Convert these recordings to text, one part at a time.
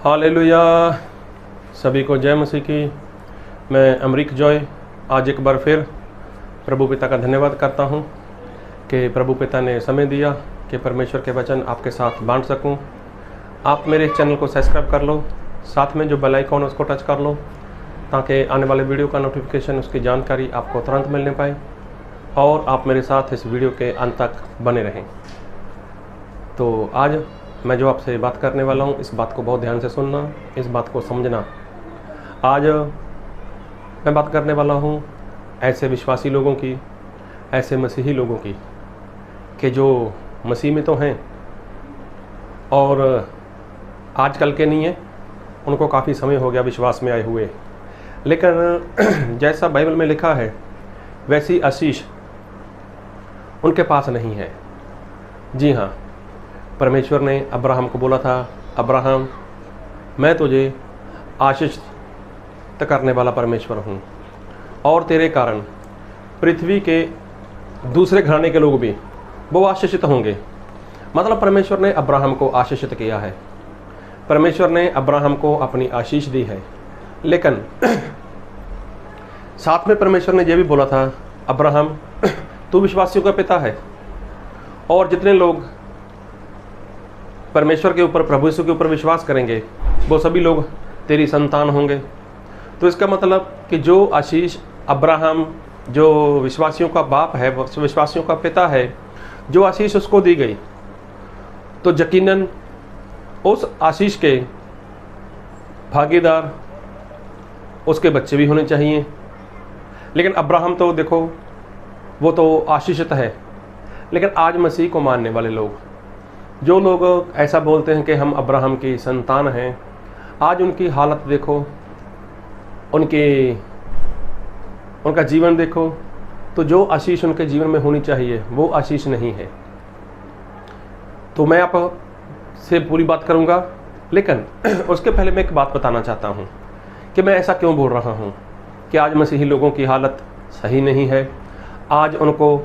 Hallelujah. सभी को जय मसीह की। मैं अमरीक जॉय आज एक बार फिर प्रभु पिता का धन्यवाद करता हूँ कि प्रभु पिता ने समय दिया कि परमेश्वर के वचन आपके साथ बांट सकूँ। आप मेरे चैनल को सब्सक्राइब कर लो, साथ में जो बेल आइकन है उसको टच कर लो ताकि आने वाले वीडियो का नोटिफिकेशन, उसकी जानकारी आपको तुरंत मिलने पाए और आप मेरे साथ इस वीडियो के अंत तक बने रहें। तो आज मैं जो आपसे बात करने वाला हूँ, इस बात को बहुत ध्यान से सुनना, इस बात को समझना। आज मैं बात करने वाला हूँ ऐसे विश्वासी लोगों की, ऐसे मसीही लोगों की कि जो मसीह में तो हैं और आजकल के नहीं हैं, उनको काफ़ी समय हो गया विश्वास में आए हुए, लेकिन जैसा बाइबल में लिखा है वैसी आशीष उनके पास नहीं है। जी हाँ, परमेश्वर ने अब्राहम को बोला था, अब्राहम मैं तुझे आशीषित करने वाला परमेश्वर हूँ और तेरे कारण पृथ्वी के दूसरे घराने के लोग भी वो आशीषित होंगे। मतलब परमेश्वर ने अब्राहम को आशीषित किया है, परमेश्वर ने अब्राहम को अपनी आशीष दी है। लेकिन साथ में परमेश्वर ने यह भी बोला था, अब्राहम तू विश्वासियों का पिता है और जितने लोग परमेश्वर के ऊपर, प्रभु यीशु के ऊपर विश्वास करेंगे वो सभी लोग तेरी संतान होंगे। तो इसका मतलब कि जो आशीष अब्राहम, जो विश्वासियों का बाप है, विश्वासियों का पिता है, जो आशीष उसको दी गई, तो यकीनन उस आशीष के भागीदार उसके बच्चे भी होने चाहिए। लेकिन अब्राहम तो देखो, वो तो आशीषित है, लेकिन आज मसीह को मानने वाले लोग, जो लोग ऐसा बोलते हैं कि हम अब्राहम की संतान हैं, आज उनकी हालत देखो, उनका जीवन देखो, तो जो आशीष उनके जीवन में होनी चाहिए वो आशीष नहीं है। तो मैं आप से पूरी बात करूंगा, लेकिन उसके पहले मैं एक बात बताना चाहता हूं कि मैं ऐसा क्यों बोल रहा हूं कि आज मसीही लोगों की हालत सही नहीं है। आज उनको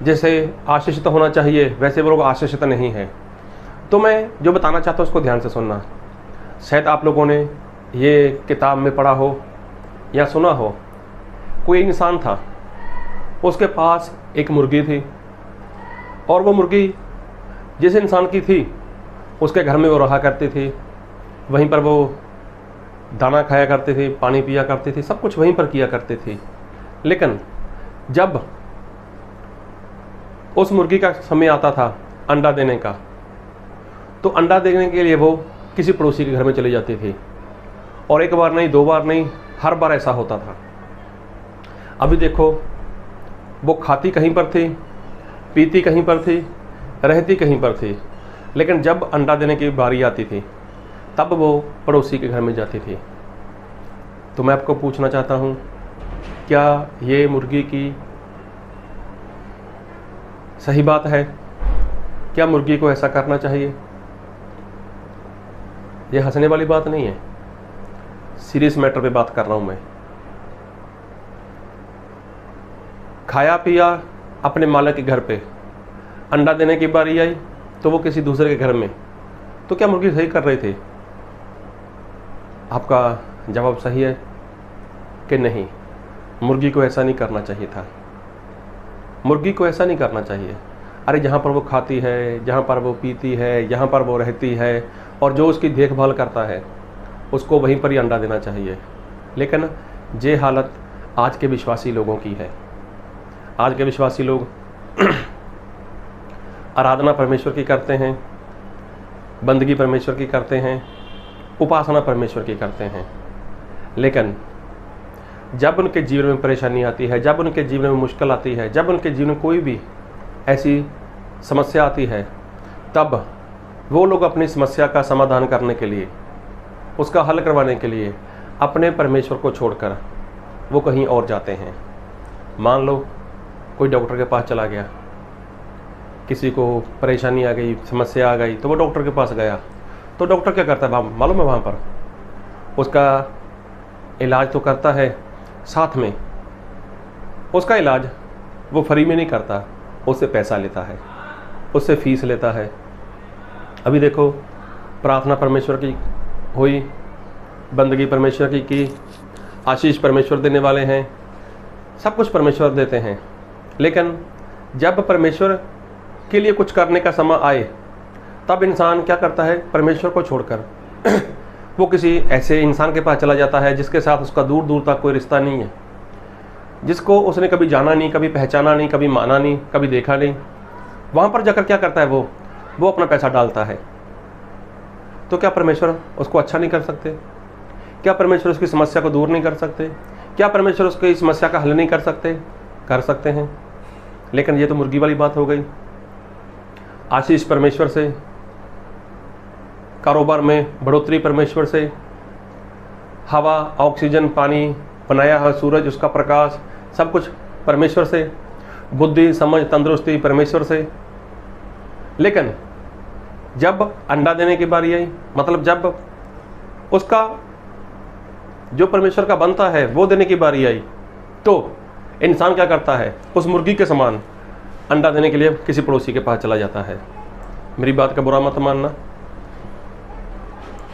जैसे आशीषित होना चाहिए वैसे वो लोग आशीषित नहीं है। तो मैं जो बताना चाहता हूँ उसको ध्यान से सुनना। शायद आप लोगों ने ये किताब में पढ़ा हो या सुना हो, कोई इंसान था, उसके पास एक मुर्गी थी और वो मुर्गी जिस इंसान की थी उसके घर में वो रहा करती थी, वहीं पर वो दाना खाया करती थी, पानी पिया करती थी, सब कुछ वहीं पर किया करती थी। लेकिन जब उस मुर्गी का समय आता था अंडा देने का, तो अंडा देने के लिए वो किसी पड़ोसी के घर में चली जाती थी और एक बार नहीं, दो बार नहीं, हर बार ऐसा होता था। अभी देखो, वो खाती कहीं पर थी, पीती कहीं पर थी, रहती कहीं पर थी, लेकिन जब अंडा देने की बारी आती थी तब वो पड़ोसी के घर में जाती थी। तो मैं आपको पूछना चाहता हूँ, क्या ये मुर्गी की सही बात है? क्या मुर्गी को ऐसा करना चाहिए? ये हंसने वाली बात नहीं है, सीरियस मैटर पे बात कर रहा हूं मैं। खाया पिया अपने मालिक के घर पे, अंडा देने की बारी आई तो वो किसी दूसरे के घर में, तो क्या मुर्गी सही कर रही थी? आपका जवाब सही है कि नहीं, मुर्गी को ऐसा नहीं करना चाहिए था। मुर्गी को ऐसा नहीं करना चाहिए। अरे जहाँ पर वो खाती है, जहाँ पर वो पीती है, जहाँ पर वो रहती है और जो उसकी देखभाल करता है, उसको वहीं पर ही अंडा देना चाहिए। लेकिन ये हालत आज के विश्वासी लोगों की है। आज के विश्वासी लोग आराधना परमेश्वर की करते हैं, बंदगी परमेश्वर की करते हैं, उपासना परमेश्वर की करते हैं, लेकिन जब उनके जीवन में परेशानी आती है, जब उनके जीवन में मुश्किल आती है, जब उनके जीवन में कोई भी ऐसी समस्या आती है, तब वो लोग अपनी समस्या का समाधान करने के लिए, उसका हल करवाने के लिए अपने परमेश्वर को छोड़कर वो कहीं और जाते हैं। मान लो कोई डॉक्टर के पास चला गया, किसी को परेशानी आ गई, समस्या आ गई, तो वो डॉक्टर के पास गया, तो डॉक्टर क्या करता है मालूम है? वहाँ पर उसका इलाज तो करता है, साथ में उसका इलाज वो फ्री में नहीं करता, उससे पैसा लेता है, उससे फीस लेता है। अभी देखो, प्रार्थना परमेश्वर की हुई, बंदगी परमेश्वर की, आशीष परमेश्वर देने वाले हैं, सब कुछ परमेश्वर देते हैं। लेकिन जब परमेश्वर के लिए कुछ करने का समय आए तब इंसान क्या करता है, परमेश्वर को छोड़कर वो किसी ऐसे इंसान के पास चला जाता है जिसके साथ उसका दूर दूर तक कोई रिश्ता नहीं है, जिसको उसने कभी जाना नहीं, कभी पहचाना नहीं, कभी माना नहीं, कभी देखा नहीं। वहाँ पर जाकर क्या करता है, वो अपना पैसा डालता है। तो क्या परमेश्वर उसको अच्छा नहीं कर सकते? क्या परमेश्वर उसकी समस्या को दूर नहीं कर सकते? क्या परमेश्वर उसकी समस्या का हल नहीं कर सकते? कर सकते हैं। लेकिन ये तो मुर्गी वाली बात हो गई। आशीष परमेश्वर से, कारोबार में बढ़ोतरी परमेश्वर से, हवा, ऑक्सीजन, पानी, बनाया हुआ सूरज, उसका प्रकाश, सब कुछ परमेश्वर से, बुद्धि, समझ, तंदुरुस्ती परमेश्वर से। लेकिन जब अंडा देने की बारी आई, मतलब जब उसका जो परमेश्वर का बनता है वो देने की बारी आई, तो इंसान क्या करता है, उस मुर्गी के समान अंडा देने के लिए किसी पड़ोसी के पास चला जाता है। मेरी बात का बुरा मत मानना,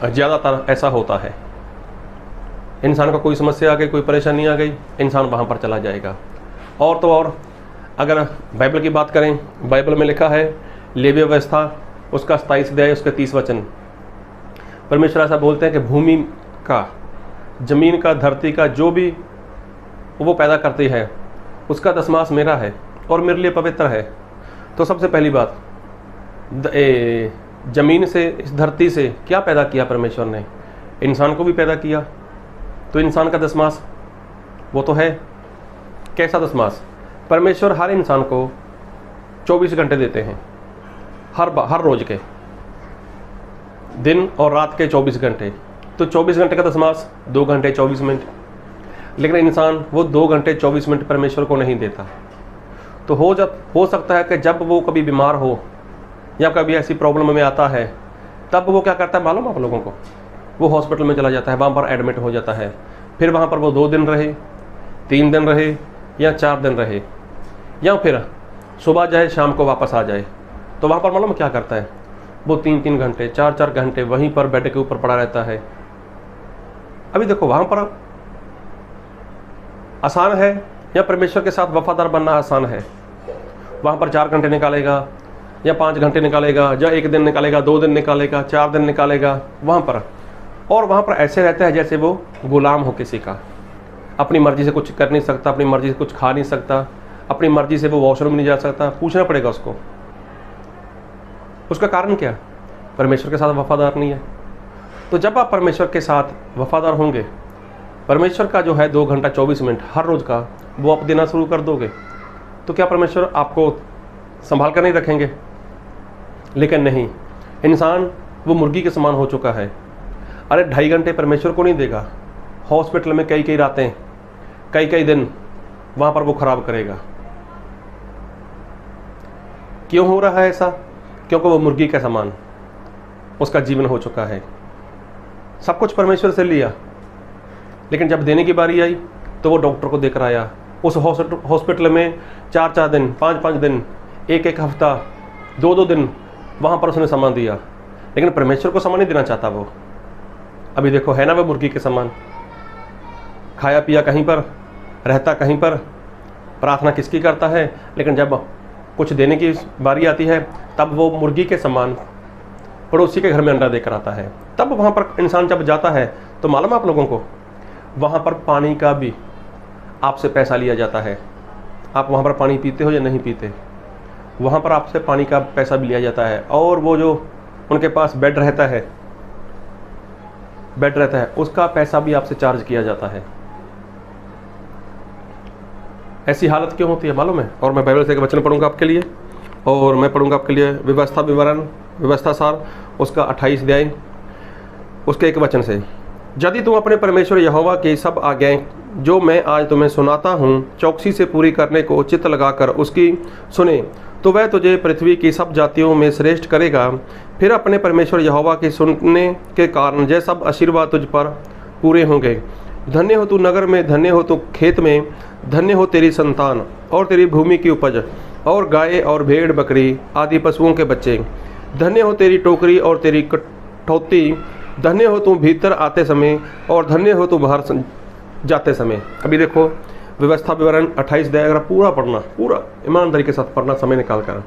ज़्यादातर ऐसा होता है। इंसान को कोई समस्या आ गई, कोई परेशानी आ गई, इंसान वहाँ पर चला जाएगा। और तो और अगर बाइबल की बात करें, बाइबल में लिखा है, लेवी व्यवस्था उसका 27 अध्याय उसके 30 वचन, परमेश्वर ऐसा बोलते हैं कि भूमि का, जमीन का, धरती का जो भी वो पैदा करती है उसका दशमांश मेरा है और मेरे लिए पवित्र है। तो सबसे पहली बात, ज़मीन से, इस धरती से क्या पैदा किया परमेश्वर ने? इंसान को भी पैदा किया। तो इंसान का दशमांश वो तो है। कैसा दशमांश? परमेश्वर हर इंसान को 24 घंटे देते हैं, हर रोज़ के, दिन और रात के 24 घंटे। तो 24 घंटे का दशमांश 2 घंटे 24 मिनट। लेकिन इंसान वो 2 घंटे 24 मिनट परमेश्वर को नहीं देता। तो हो सकता है कि जब वो कभी बीमार हो या कभी ऐसी प्रॉब्लम में आता है, तब वो क्या करता है मालूम आप लोगों को? वो हॉस्पिटल में चला जाता है, वहाँ पर एडमिट हो जाता है। फिर वहाँ पर वो 2 दिन रहे, 3 दिन रहे या 4 दिन रहे, या फिर सुबह जाए शाम को वापस आ जाए। तो वहाँ पर मालूम क्या करता है? वो 3-3 घंटे, 4-4 घंटे वहीं पर बेड के ऊपर पड़ा रहता है। अभी देखो, वहाँ पर आसान है या परमेश्वर के साथ वफादार बनना आसान है? वहाँ पर 4 घंटे निकालेगा या 5 घंटे निकालेगा, या 1 दिन निकालेगा, 2 दिन निकालेगा, 4 दिन निकालेगा वहाँ पर। और वहाँ पर ऐसे रहता है जैसे वो गुलाम हो किसी का, अपनी मर्जी से कुछ कर नहीं सकता, अपनी मर्जी से कुछ खा नहीं सकता, अपनी मर्जी से वो वॉशरूम नहीं जा सकता, पूछना पड़ेगा उसको। उसका कारण क्या? परमेश्वर के साथ वफादार नहीं है। तो जब आप परमेश्वर के साथ वफादार होंगे, परमेश्वर का जो है 2 घंटा 24 मिनट हर रोज़ का वो आप देना शुरू कर दोगे, तो क्या परमेश्वर आपको संभाल कर नहीं रखेंगे? लेकिन नहीं, इंसान वो मुर्गी के समान हो चुका है। अरे 2.5 घंटे परमेश्वर को नहीं देगा, हॉस्पिटल में कई रातें, कई दिन वहाँ पर वो खराब करेगा। क्यों हो रहा है ऐसा? क्योंकि वो मुर्गी के समान उसका जीवन हो चुका है। सब कुछ परमेश्वर से लिया, लेकिन जब देने की बारी आई तो वो डॉक्टर को देकर आया। उस हॉस्पिटल में 4-4 दिन, 5-5 दिन, 1-1 हफ्ता, 2-2 दिन वहाँ पर उसने सामान दिया, लेकिन परमेश्वर को सामान नहीं देना चाहता वो। अभी देखो, है ना वो मुर्गी के समान, खाया पिया कहीं पर, रहता कहीं पर, प्रार्थना किसकी करता है, लेकिन जब कुछ देने की बारी आती है तब वो मुर्गी के समान पड़ोसी के घर में अंडा देकर आता है। तब वहाँ पर इंसान जब जाता है तो मालूम आप लोगों को, वहाँ पर पानी का भी आपसे पैसा लिया जाता है। आप वहाँ पर पानी पीते हो या नहीं पीते, वहाँ पर आपसे पानी का पैसा भी लिया जाता है। और वो जो उनके पास बेड रहता है उसका पैसा भी आपसे चार्ज किया जाता है। ऐसी हालत क्यों होती है मालूम है? और मैं बाइबल से एक वचन पढ़ूंगा आपके लिए, और मैं पढ़ूंगा आपके लिए व्यवस्था विवरण, व्यवस्था सार उसका 28 अध्याय उसके 1 वचन से। यदि तुम अपने परमेश्वर यहोवा की सब आज्ञाएं जो मैं आज तुम्हें सुनाता हूँ चौकसी से पूरी करने को चित्त लगाकर उसकी सुने, तो वह तुझे पृथ्वी की सब जातियों में श्रेष्ठ करेगा। फिर अपने परमेश्वर यहोवा के सुनने के कारण ये सब आशीर्वाद तुझ पर पूरे होंगे। धन्य हो तू नगर में, धन्य हो तू खेत में, धन्य हो तेरी संतान और तेरी भूमि की उपज, और गाय और भेड़ बकरी आदि पशुओं के बच्चे। धन्य हो तेरी टोकरी और तेरी कठौती, धन्य हो तुम भीतर आते समय और धन्य हो तुम बाहर जाते समय। अभी देखो व्यवस्था विवरण 28 अध्याय अगर पूरा पढ़ना, पूरा ईमानदारी के साथ पढ़ना समय निकाल कर,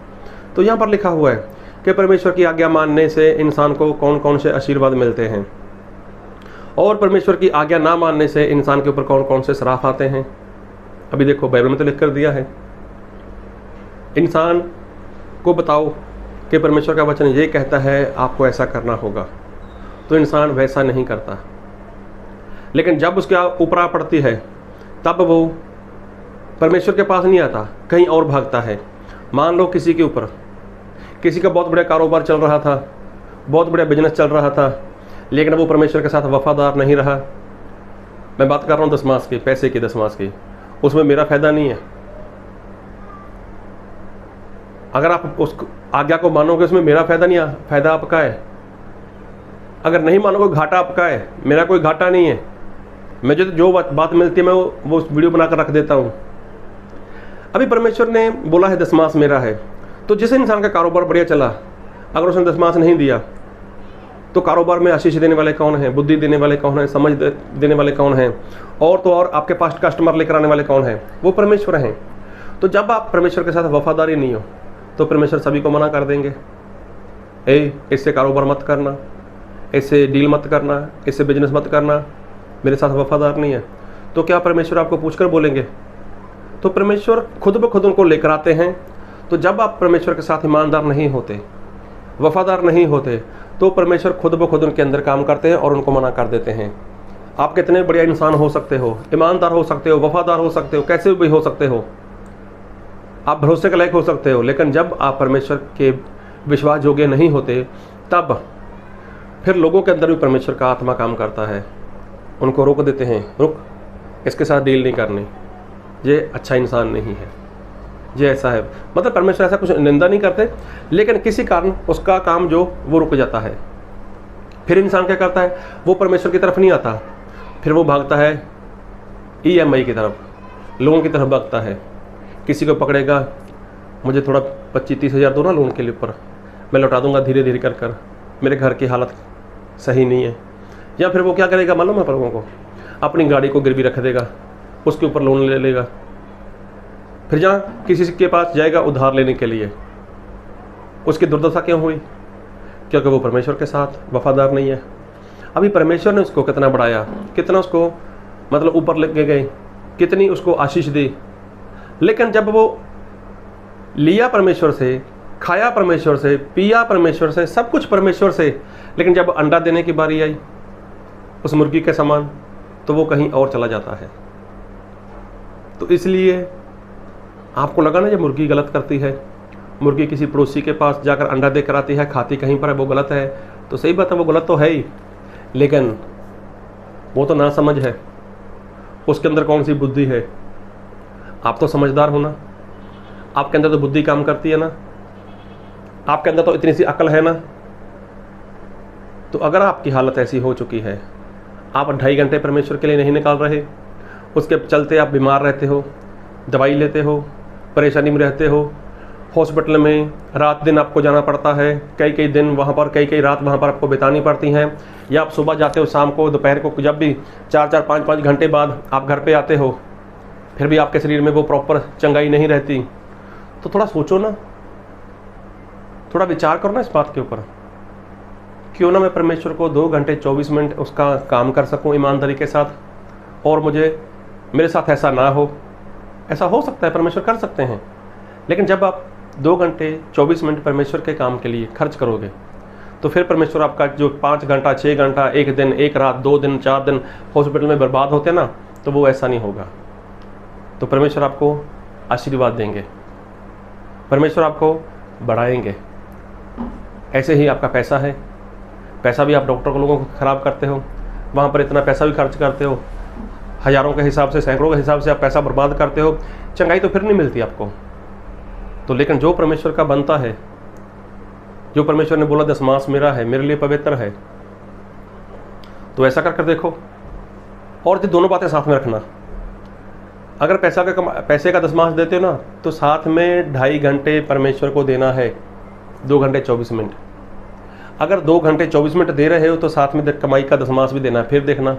तो यहाँ पर लिखा हुआ है कि परमेश्वर की आज्ञा मानने से इंसान को कौन कौन से आशीर्वाद मिलते हैं और परमेश्वर की आज्ञा ना मानने से इंसान के ऊपर कौन कौन से श्राप आते हैं। अभी देखो बाइबल में तो लिख कर दिया है। इंसान को बताओ कि परमेश्वर का वचन ये कहता है आपको ऐसा करना होगा, तो इंसान वैसा नहीं करता। लेकिन जब उसके ऊपर आ पड़ती है तब वो परमेश्वर के पास नहीं आता, कहीं और भागता है। मान लो किसी के ऊपर, किसी का बहुत बड़ा कारोबार चल रहा था, बहुत बड़ा बिजनेस चल रहा था, लेकिन वो परमेश्वर के साथ वफादार नहीं रहा। मैं बात कर रहा हूँ दशमास की, पैसे की दशमास की। उसमें मेरा फायदा नहीं है। अगर आप उस आज्ञा को मानोगे उसमें मेरा फायदा नहीं है, फायदा आपका है। अगर नहीं मानोगे घाटा आपका है, मेरा कोई घाटा नहीं है। मुझे तो जो बात मिलती है मैं वो वीडियो बनाकर रख देता हूँ। अभी परमेश्वर ने बोला है दशमास मेरा है, तो जिस इंसान का कारोबार बढ़िया चला, अगर उसने दशमास नहीं दिया तो कारोबार में आशीष देने वाले कौन हैं, बुद्धि देने वाले कौन हैं, समझ देने वाले कौन हैं, और तो और आपके पास कस्टमर लेकर आने वाले कौन हैं, वो परमेश्वर हैं। तो जब आप परमेश्वर के साथ वफादारी नहीं हो तो परमेश्वर सभी को मना कर देंगे, इससे कारोबार मत करना, इससे डील मत करना, इससे बिजनेस मत करना, मेरे साथ वफादार नहीं है। तो क्या परमेश्वर आपको पूछकर बोलेंगे? तो परमेश्वर खुद ब खुद उनको लेकर आते हैं। तो जब आप परमेश्वर के साथ ईमानदार नहीं होते, वफादार नहीं होते, तो परमेश्वर खुद ब खुद उनके अंदर काम करते हैं और उनको मना कर देते हैं। आप कितने बढ़िया इंसान हो सकते हो, ईमानदार हो सकते हो, वफादार हो सकते हो, कैसे भी हो सकते हो, आप भरोसे के लायक हो सकते हो, लेकिन जब आप परमेश्वर के विश्वास योग्य नहीं होते तब फिर लोगों के अंदर भी परमेश्वर का आत्मा काम करता है। उनको रोक देते हैं, रुक, इसके साथ डील नहीं करनी, ये अच्छा इंसान नहीं है, ये ऐसा है। मतलब परमेश्वर ऐसा कुछ निंदा नहीं करते, लेकिन किसी कारण उसका काम जो वो रुक जाता है। फिर इंसान क्या करता है, वो परमेश्वर की तरफ नहीं आता, फिर वो भागता है EMI की तरफ, लोगों की तरफ भागता है। किसी को पकड़ेगा, मुझे थोड़ा 25-30 हज़ार दो ना लोन के लिए ऊपर, मैं लौटा दूंगा धीरे धीरे कर, मेरे घर की हालत सही नहीं है। या फिर वो क्या करेगा मालूम है पर लोगों को, अपनी गाड़ी को गिरवी रख देगा, उसके ऊपर लोन ले लेगा, फिर जहाँ किसी के पास जाएगा उधार लेने के लिए। उसकी दुर्दशा क्यों हुई? क्योंकि वो परमेश्वर के साथ वफादार नहीं है। अभी परमेश्वर ने उसको कितना बढ़ाया, कितना उसको मतलब ऊपर लेके गए, कितनी उसको आशीष दी, लेकिन जब वो लिया परमेश्वर से, खाया परमेश्वर से, पिया परमेश्वर से, सब कुछ परमेश्वर से, लेकिन जब अंडा देने की बारी आई उस मुर्गी के समान, तो वो कहीं और चला जाता है। तो इसलिए आपको लगा ना ये मुर्गी गलत करती है, मुर्गी किसी पड़ोसी के पास जाकर अंडा देकर आती है, खाती कहीं पर है, वो गलत है। तो सही बात है, वो गलत तो है ही, लेकिन वो तो ना समझ है, उसके अंदर कौन सी बुद्धि है। आप तो समझदार हो ना, आपके अंदर तो बुद्धि काम करती है ना, आपके अंदर तो इतनी सी अकल है ना। तो अगर आपकी हालत ऐसी हो चुकी है, आप 2.5 घंटे परमेश्वर के लिए नहीं निकाल रहे, उसके चलते आप बीमार रहते हो, दवाई लेते हो, परेशानी में रहते हो, हॉस्पिटल में रात दिन आपको जाना पड़ता है, कई दिन वहाँ पर, कई रात वहाँ पर आपको बितानी पड़ती हैं, या आप सुबह जाते हो, शाम को, दोपहर को, जब भी 4-4, 5-5 घंटे बाद आप घर पे आते हो, फिर भी आपके शरीर में वो प्रॉपर चंगाई नहीं रहती। तो थोड़ा सोचो ना, थोड़ा विचार करो ना इस बात के ऊपर, क्यों ना मैं परमेश्वर को 2 घंटे 24 मिनट उसका काम कर सकूं ईमानदारी के साथ, और मेरे साथ ऐसा ना हो। ऐसा हो सकता है, परमेश्वर कर सकते हैं, लेकिन जब आप 2 घंटे 24 मिनट परमेश्वर के काम के लिए खर्च करोगे, तो फिर परमेश्वर आपका जो 5 घंटा 6 घंटा, 1 दिन, 1 रात, 2 दिन, 4 दिन हॉस्पिटल में बर्बाद होते ना, तो वो ऐसा नहीं होगा। तो परमेश्वर आपको आशीर्वाद देंगे, परमेश्वर आपको बढ़ाएंगे। ऐसे ही आपका पैसा है, पैसा भी आप डॉक्टर को लोगों को ख़राब करते हो, वहाँ पर इतना पैसा भी खर्च करते हो, हज़ारों के हिसाब से, सैकड़ों के हिसाब से आप पैसा बर्बाद करते हो, चंगाई तो फिर नहीं मिलती आपको। तो लेकिन जो परमेश्वर का बनता है, जो परमेश्वर ने बोला दशमांश मेरा है, मेरे लिए पवित्र है, तो ऐसा कर देखो। और ये दोनों बातें साथ में रखना। अगर पैसे का दशमांश देते हो ना, तो साथ में 2.5 घंटे परमेश्वर को देना है, 2 घंटे 24 मिनट। अगर 2 घंटे 24 मिनट दे रहे हो तो साथ में कमाई का दशमांश भी देना है। फिर देखना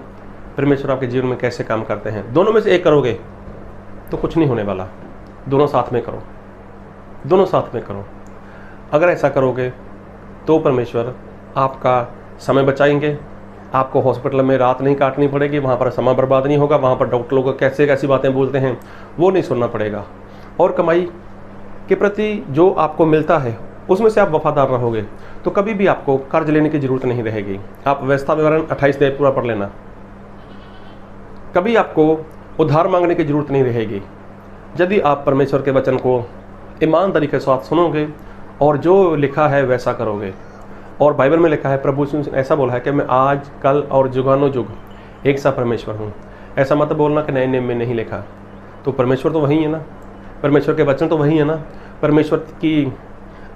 परमेश्वर आपके जीवन में कैसे काम करते हैं। दोनों में से एक करोगे तो कुछ नहीं होने वाला। दोनों साथ में करो, दोनों साथ में करो। अगर ऐसा करोगे तो परमेश्वर आपका समय बचाएंगे। आपको हॉस्पिटल में रात नहीं काटनी पड़ेगी, वहाँ पर समय बर्बाद नहीं होगा, वहाँ पर डॉक्टर लोग कैसे कैसी बातें बोलते हैं वो नहीं सुनना पड़ेगा। और कमाई के प्रति जो आपको मिलता है उसमें से आप वफादार रहोगे तो कभी भी आपको कर्ज लेने की जरूरत नहीं रहेगी। आप व्यवस्था विवरण 28 अध्याय पूरा पढ़ लेना। कभी आपको उधार मांगने की जरूरत नहीं रहेगी यदि आप परमेश्वर के वचन को ईमानदारी के साथ सुनोगे और जो लिखा है वैसा करोगे। और बाइबल में लिखा है, प्रभु यीशु ने ऐसा बोला है कि मैं आज कल और जुगानो जुग एक सा परमेश्वर हूँ। ऐसा मत बोलना कि नए नियम में नहीं लिखा। तो परमेश्वर तो वही है ना, परमेश्वर के वचन तो वही है ना, परमेश्वर की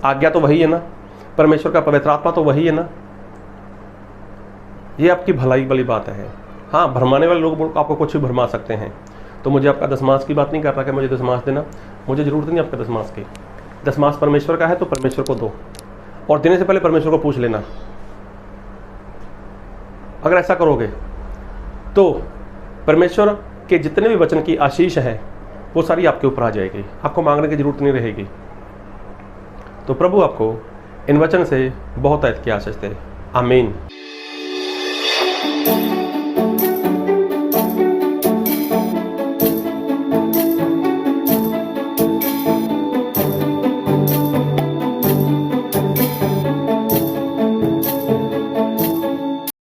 आज्ञा तो वही है ना, परमेश्वर का पवित्र आत्मा तो वही है ना। ये आपकी भलाई वाली बात है। हाँ, भरमाने वाले लोग आपको कुछ भी भरमा सकते हैं। तो मुझे आपका दशमांश की बात नहीं कर रहा कि मुझे दशमांश देना, मुझे ज़रूरत नहीं आपका दशमांश की। दशमांश परमेश्वर का है तो परमेश्वर को दो, और देने से पहले परमेश्वर को पूछ लेना। अगर ऐसा करोगे तो परमेश्वर के जितने भी वचन की आशीष है वो सारी आपके ऊपर आ जाएगी। आपको मांगने की जरूरत नहीं रहेगी। तो प्रभु आपको इन वचन से बहुत ऐत की आशीष दे। आमीन।